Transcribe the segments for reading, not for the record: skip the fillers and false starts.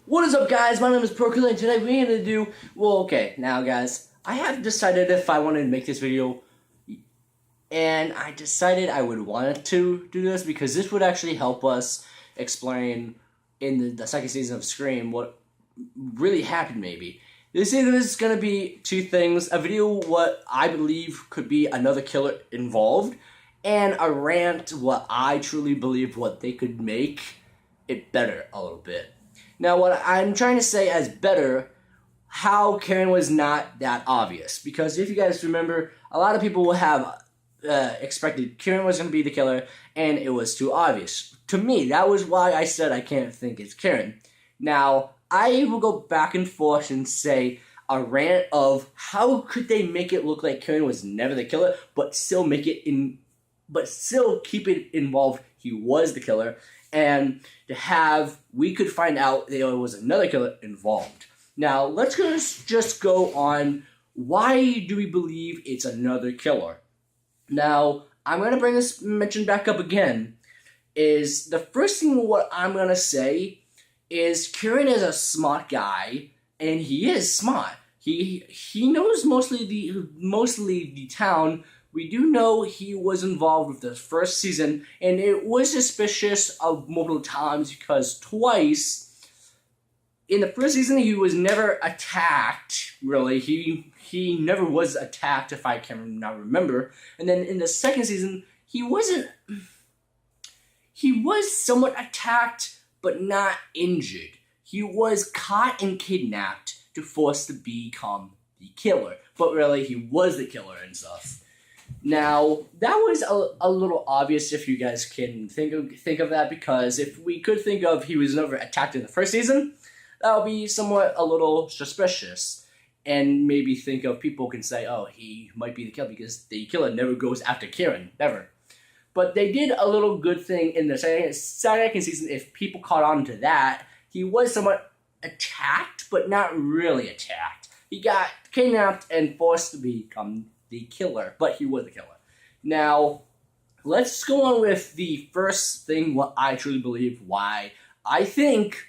What is up, guys? My name is Percolate, and today we're going to do... now, guys, I have decided if I wanted to make this video, and I decided I would want to do this because this would actually help us explain in the second season of Scream what really happened, maybe. This is going to be two things: a video what I believe could be another killer involved, and a rant what I truly believe what they could make it better a little bit. Now, what I'm trying to say as better, how Karen was not that obvious. Because if you guys remember, a lot of people will have expected Karen was going to be the killer, and it was too obvious. To me, that was why I said I can't think it's Karen. Now, I will go back and forth and say a rant of how could they make it look like Karen was never the killer, but still keep it involved he was the killer, and we could find out there was another killer involved. Now, let's just go on why do we believe it's another killer. Now, I'm going to bring this mention back up again, is the first thing what I'm going to say is Kieran is a smart guy, and he is smart. He knows mostly the town. We do know he was involved with the first season, and it was suspicious of multiple times because twice in the first season he was never attacked. Really, he never was attacked, if I can now remember. And then in the second season, he wasn't. He was somewhat attacked, but not injured. He was caught and kidnapped to force to become the killer, but really he was the killer and stuff. Now, that was a little obvious if you guys can think of that, because if we could think of he was never attacked in the first season, that would be somewhat a little suspicious. And maybe think of people can say, oh, he might be the killer because the killer never goes after Kieran, never. But they did a little good thing in the second season. If people caught on to that, he was somewhat attacked, but not really attacked. He got kidnapped and forced to become the killer, but he was the killer. Now, let's go on with the first thing what I truly believe why I think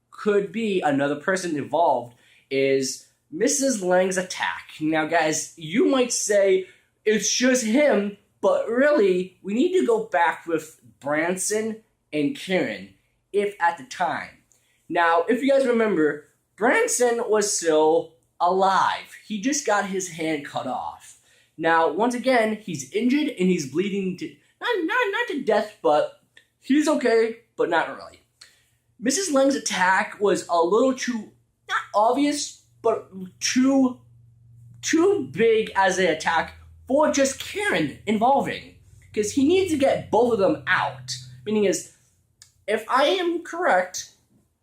could be another person involved is Mrs. Lang's attack. Now, guys, you might say it's just him, but really, we need to go back with Branson and Karen, if at the time. Now, if you guys remember, Branson was still alive. He just got his hand cut off. Now, once again, he's injured and he's bleeding to not to death, but he's okay, but not really. Mrs. Lang's attack was a little too, not obvious, but too big as an attack for just Karen involving. Because he needs to get both of them out. Meaning is, if I am correct,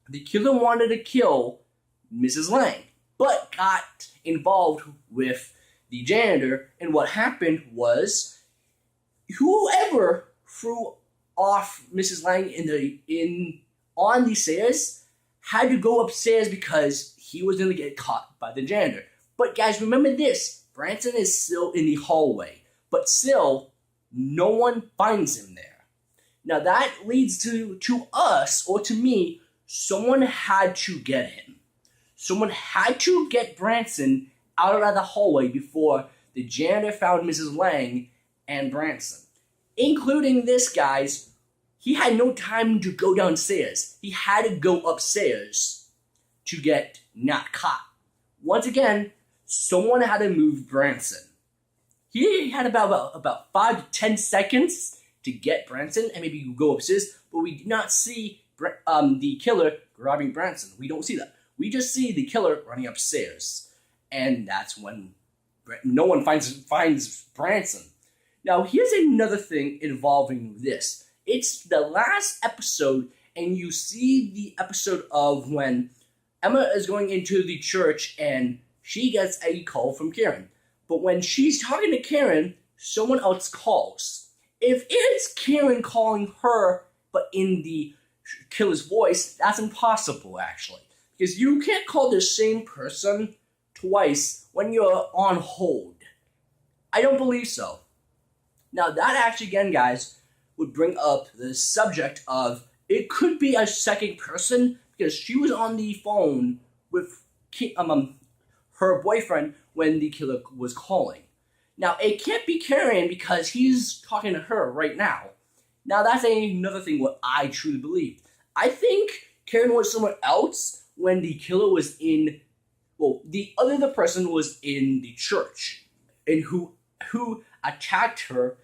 the killer wanted to kill Mrs. Lang, but got involved with the janitor, and what happened was whoever threw off Mrs. Lang on the stairs had to go upstairs because he was going to get caught by the janitor. But guys, remember this: Branson is still in the hallway, but still no one finds him there. Now that leads to us, or to me, someone had to get him. Someone had to get Branson out of the hallway before the janitor found Mrs. Lang and Branson. Including this, guys, he had no time to go downstairs. He had to go upstairs to get not caught. Once again, someone had to move Branson. He had about 5 to 10 seconds to get Branson and maybe go upstairs, but we did not see the killer grabbing Branson. We don't see that. We just see the killer running upstairs. And that's when no one finds Branson. Now, here's another thing involving this. It's the last episode, and you see the episode of when Emma is going into the church, and she gets a call from Karen. But when she's talking to Karen, someone else calls. If it's Karen calling her, but in the killer's voice, that's impossible, actually. Because you can't call the same person twice when you're on hold. I don't believe so. Now that actually, again, guys, would bring up the subject of it could be a second person, because she was on the phone with her boyfriend when the killer was calling. Now, it can't be Karen because he's talking to her right now. Now, that's another thing what I truly believe. I think Karen was somewhere else when the killer was in, well, the other person was in the church, and who attacked her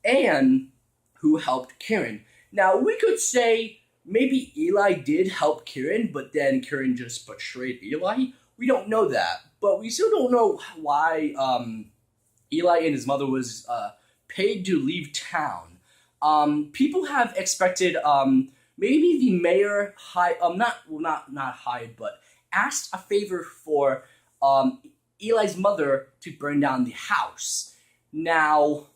and who helped Karen. Now, we could say maybe Eli did help Karen, but then Karen just betrayed Eli. We don't know that, but we still don't know why Eli and his mother was paid to leave town. People have expected maybe the mayor not hired, but asked a favor for Eli's mother to burn down the house. Now,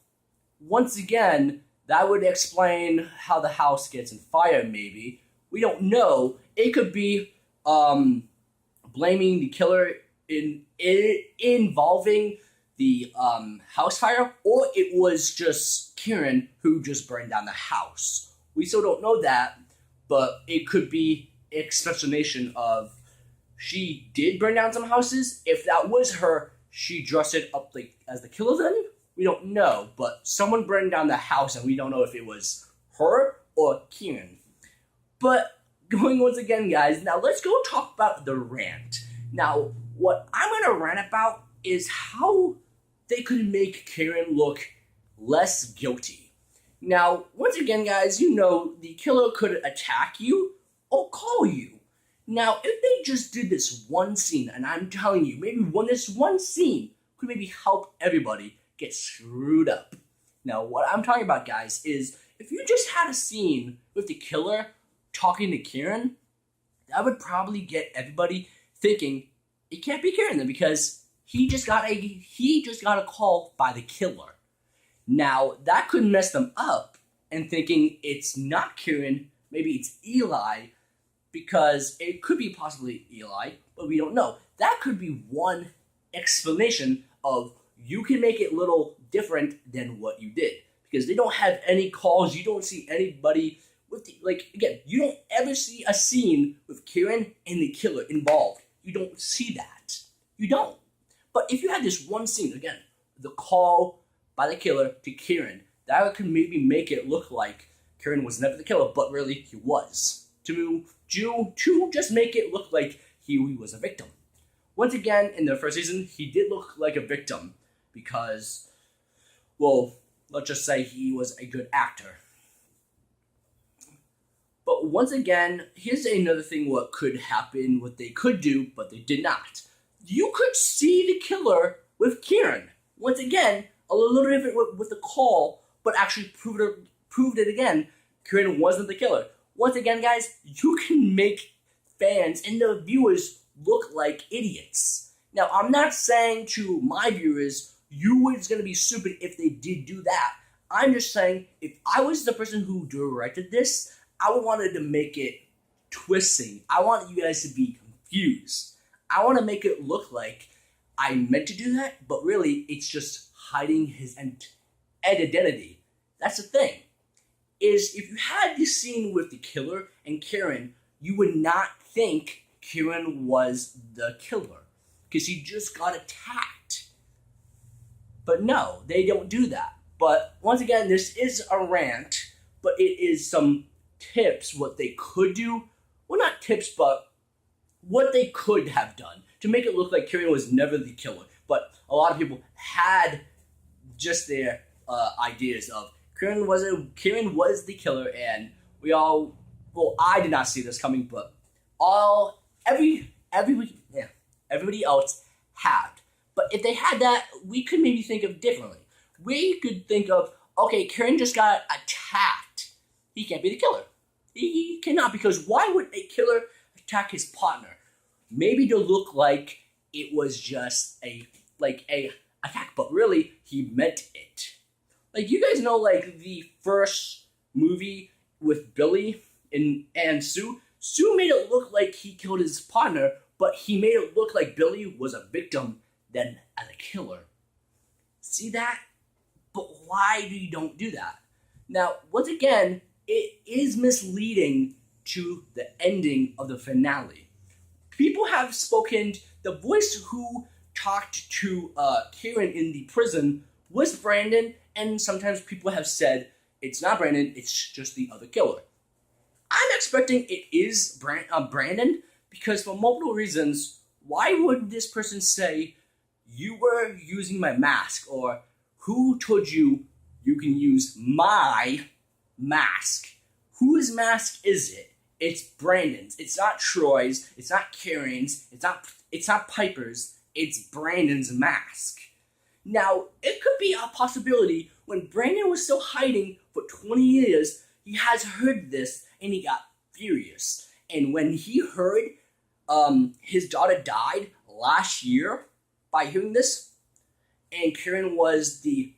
once again, that would explain how the house gets in fire, maybe. We don't know. It could be blaming the killer involving the house fire, or it was just Karen who just burned down the house. We still don't know that, but it could be an explanation of she did burn down some houses. If that was her, she dressed it up like as the killer then? We don't know, but someone burned down the house and we don't know if it was her or Kieran. But going once again, guys, now let's go talk about the rant. Now, what I'm going to rant about is how they could make Kieran look less guilty. Now, once again, guys, you know the killer could attack you or call you. Now, if they just did this one scene, and I'm telling you, maybe this one scene could maybe help everybody get screwed up. Now, what I'm talking about, guys, is if you just had a scene with the killer talking to Kieran, that would probably get everybody thinking it can't be Kieran then because he just got a call by the killer. Now, that could mess them up and thinking it's not Kieran, maybe it's Eli, because it could be possibly Eli, but we don't know. That could be one explanation of you can make it a little different than what you did. Because they don't have any calls, you don't see anybody with the, again, you don't ever see a scene with Kieran and the killer involved. You don't see that. You don't. But if you had this one scene, again, the call by the killer to Kieran, that could maybe make it look like Kieran was never the killer, but really he was. To just make it look like he was a victim. Once again, in the first season, he did look like a victim because, well, let's just say he was a good actor. But once again, here's another thing what could happen, what they could do, but they did not. You could see the killer with Kieran. Once again, a little different with the call, but actually proved it again. Kieran wasn't the killer. Once again, guys, you can make fans and the viewers look like idiots. Now, I'm not saying to my viewers, you was going to be stupid if they did do that. I'm just saying, if I was the person who directed this, I wanted to make it twisting. I want you guys to be confused. I want to make it look like I meant to do that, but really, it's just hiding his identity. That's the thing. Is if you had this scene with the killer and Kieran, you would not think Kieran was the killer because he just got attacked. But no, they don't do that. But once again, this is a rant, but it is some tips what they could do. Well, not tips, but what they could have done to make it look like Kieran was never the killer. But a lot of people had just their ideas of Kieran was the killer, and we all, well, I did not see this coming, but everybody else had. But if they had that, we could maybe think of differently. We could think of, okay, Kieran just got attacked. He can't be the killer. He cannot, because why would a killer attack his partner? Maybe to look like it was just a attack, but really he meant it. Like, you guys know, like, the first movie with Billy and Sue? Sue made it look like he killed his partner, but he made it look like Billy was a victim than as a killer. See that? But why do you don't do that? Now, once again, it is misleading to the ending of the finale. People have spoken, the voice who talked to Kieran in the prison was Brandon, and sometimes people have said it's not Brandon, it's just the other killer. I'm expecting it is Brandon, because for multiple reasons. Why would this person say, you were using my mask, or who told you you can use my mask? Whose mask is it? It's Brandon's. It's not Troy's. It's not Kieran's. It's not Piper's. It's Brandon's mask. Now, it could be a possibility when Brandon was still hiding for 20 years, he has heard this and he got furious. And when he heard his daughter died last year by hearing this, and Kieran was the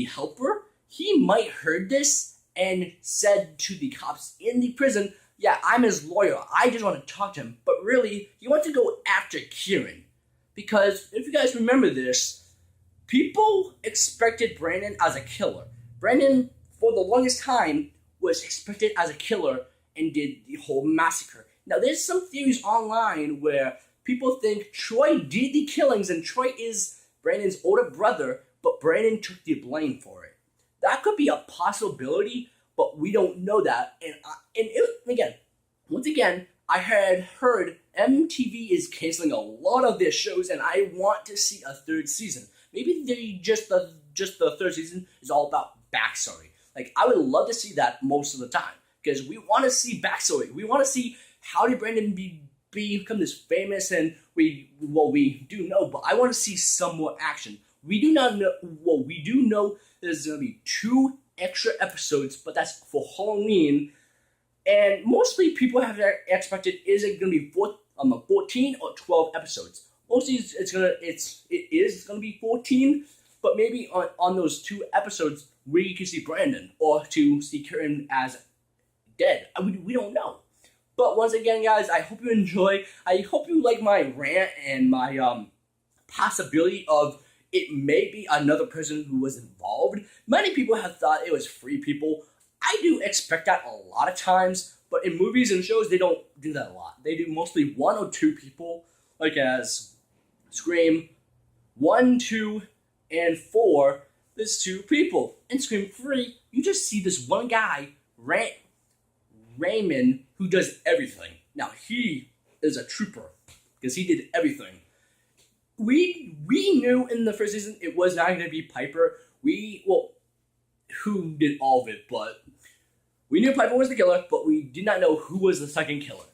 helper, he might heard this and said to the cops in the prison, yeah, I'm his lawyer, I just want to talk to him. But really, he wants to go after Kieran. Because if you guys remember this, people expected Brandon as a killer. Brandon, for the longest time, was expected as a killer and did the whole massacre. Now, there's some theories online where people think Troy did the killings and Troy is Brandon's older brother, but Brandon took the blame for it. That could be a possibility, but we don't know that. Once again, I had heard MTV is canceling a lot of their shows, and I want to see a third season. Maybe the third season is all about backstory. Like, I would love to see that most of the time, because we want to see backstory. We want to see how did Brandon become this famous, and we do know, but I want to see some more action. We do not know. Well, we do know there's going to be 2 extra episodes, but that's for Halloween. And mostly people have expected, is it going to be 14 or 12 episodes? Mostly it is going to be 14, but maybe on those 2 episodes we can see Brandon or to see Kieran as dead. We don't know. But once again, guys, I hope you enjoy. I hope you like my rant and my possibility of it may be another person who was involved. Many people have thought it was 3 people. I do expect that a lot of times, but in movies and shows, they don't do that a lot. They do mostly 1 or 2 people, like as Scream 1, 2, and 4, there's 2 people. In Scream 3, you just see this one guy, Raymond, who does everything. Now, he is a trooper, because he did everything. We knew in the first season it was not going to be Piper. Who did all of it, but we knew Piper was the killer, but we did not know who was the second killer.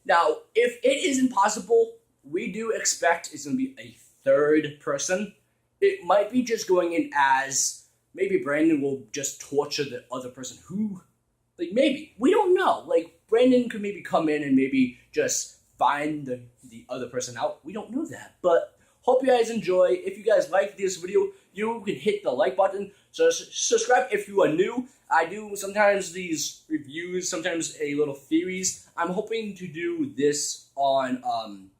Now, if it is impossible, we do expect it's going to be a third person. It might be just going in as, maybe Brandon will just torture the other person who, maybe. We don't know. Brandon could maybe come in and maybe just find the other person out. We don't know that, but hope you guys enjoy. If you guys like this video, you can hit the like button. So subscribe if you are new. I do sometimes these reviews, sometimes a little theories. I'm hoping to do this on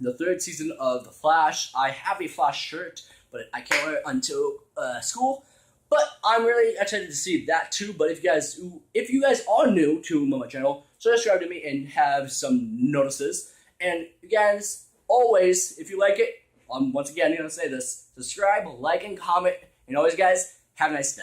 the 3rd season of The Flash. I have a Flash shirt, but I can't wear it until school. But I'm really excited to see that too. But if you guys are new to my channel, subscribe to me and have some notices. And guys, always, if you like it, once again, I'm going to say this, subscribe, like, and comment. And always, guys, have a nice day.